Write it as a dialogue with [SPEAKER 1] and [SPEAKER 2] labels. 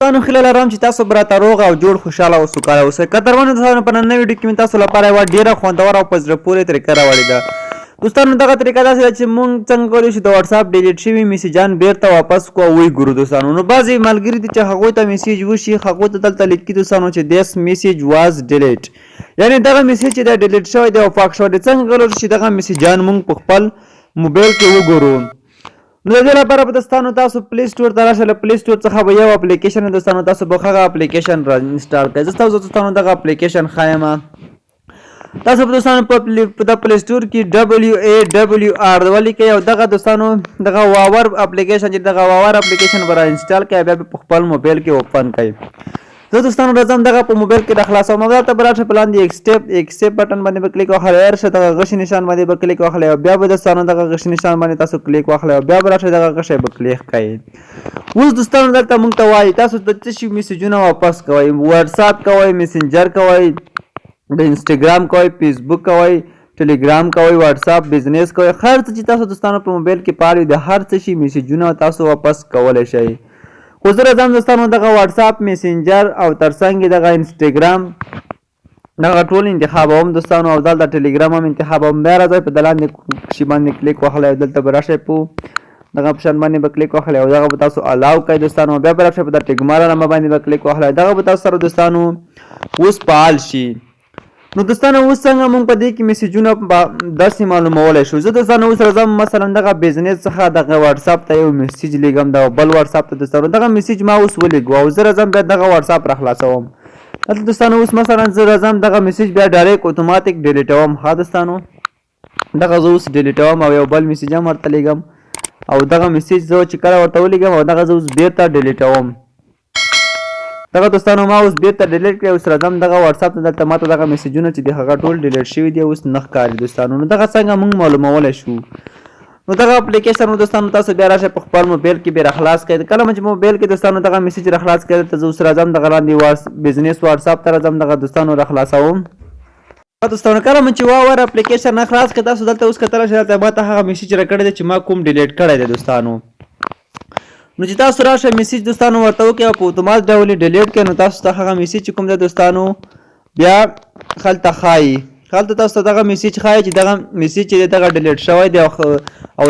[SPEAKER 1] دوستانو خیال لرم چې تاسو به راته روغ او جوړ خوشحاله او سوکاله اوسئ. قدرمنو دوستانو په نننۍ ویډیو کې مې تاسو لپاره یوه ډېره خوندوره او په زړه پورې طریقه راوړې ده. دوستانو دغه طریقه داسې ده چې موږ څنګه کولی شو د واتساپ ډیلیټ شوي میسیجان بیرته واپس کړو او وګورو. دوستانو نو بعضې ملګري دي چې هغوی ته میسیج وشي، هغوی ته دلته لیکي دوستانو چې this message was delete، یعنې دغه میسیج چې دی ډیلیټ شوی دی او پاک شوی دی. څنګه کولی شو چې دغه میسیجان موږ په خپل موبایل کې وګورو؟ نو د دې لپاره به دوستانو تاسو پلی سټور ته راشئ. له پلی سټور څخه به یو اپلیکیشن دوستانو تاسو به هغه اپلیکیشن را انسټال کړئ. زه تاسو دوستانو دغه اپلیکیشن ښایم. تاسو به دوستانو په د پلی سټور کې WAWR ولیکئ او دغه دوستانو دغه واور اپلیکیشن چې دغه واور اپلیکیشن به را انسټال کړئ، بیا به په خپل موبایل کې اوپن کړئ. زه دوستانو راځم دغه په موبایل کې د خلاصوم. دلته به راشئ په لاندې ایکسپټ بټن باندې به کلیک واخلئ، هرشئ دغه غشي نشان باندې به کلیک واخلئ او بیا به دوستانو دغه غشي نشان باندې تاسو کلیک واخلئ او بیا به راشئ دغه غشی به کلیک کړئ. اوس دوستانو دلته موږ ته وایي تاسو د څه شي میسیجونه واپس کوئ، واتساپ کوئ، میسنجر کوئ، د انسټاګرام کوئ، فیسبوک کوئ، ټلیګرام کوئ، واتساپ بزنس کوئ، هر څه چې تاسو دوستانو په موبایل کې پاره د هر څه شي میسیجونه تاسو واپس کولی شئ. خو زه راځم دوستانو دغه واتساپ، میسنجر او ترڅنګ دغه انسټاګرام دغه ټول انتخابوم دوستانو او دلته ټلیګرام هم انتخابوم. بیا راځئ په د لاندې شي باندې کلیک واخلئ او دلته به راشئ په دغه اپشن باندې به کلیک واخلئ او دغه به تاسو الاو کړئ دوستانو. بیا به راشئ په د ټیک مار علامه باندې به کلیک واخلئ، دغه به تاسو سره دوستانو اوس فعال شي. نو دوستانو اوس څنګه موږ په دې کې میسیجونه داسې معلومولی شو. زه دوستانو اوس راځم مثلا دغه بزنس څخه دغه واتساپ ته یو میسیج لیږم، دغه بل واتساپ ته دوستانو دغه میسیج ما اوس ولیږو او زه راځم بیا دغه واتساپ را خلاصوم. دلته دوستانو اوس مثلا زه راځم دغه میسیج بیا ډایرکټ اتوماتیک ډیلیټوم. ها دوستانو دغه زه اوس ډیلیټوم او یو بل میسیج هم ورته لیږم او دغه میسیج زه چې کله ورته ولیږم او دغه زه اوس بیرته ډیلیټوم. دغه دوستانو ما اوس بیرته ډیلیټ کړی. اوس راځم دغه واتساپ ته، دلته ماته دغه میسیجونه چې دي هغه ټول ډیلیټ شوي دي، اوس نه ښکاري دوستانو. نو دغه څنګه موږ معلومولی شو؟ نو دغه اپلیکیشن دوستانو تاسو بیا راشئ په خپل موبایل کې بیا راخلاص کړئ. کله چې موبایل کې دوستانو دغه میسیج راخلاص کړئ، دلته زه اوس راځم دغه لاندې بزنس واتساپ ته راځم، دغه دوستانو راخلاصوم. دوستانو کله چې واور اپلیکیشن راخلاص کړئ، تاسو دلته اوس کتلی شئ دلته ماته هغه میسیج راکړی دی چې ما کوم ډیلیټ کړی دی دوستانو. نو چې تاسو راشئ میسیج دوستانو ورته وکړئ او په اتومات ډول یې ډیلیټ کړئ، نو تاسو ته هغه میسیج چې کوم دی دوستانو بیا هلته ښایي، هلته تاسو ته دغه میسیج ښایي چې دغه میسیج چې دی دغه ډیلیټ شوی دی او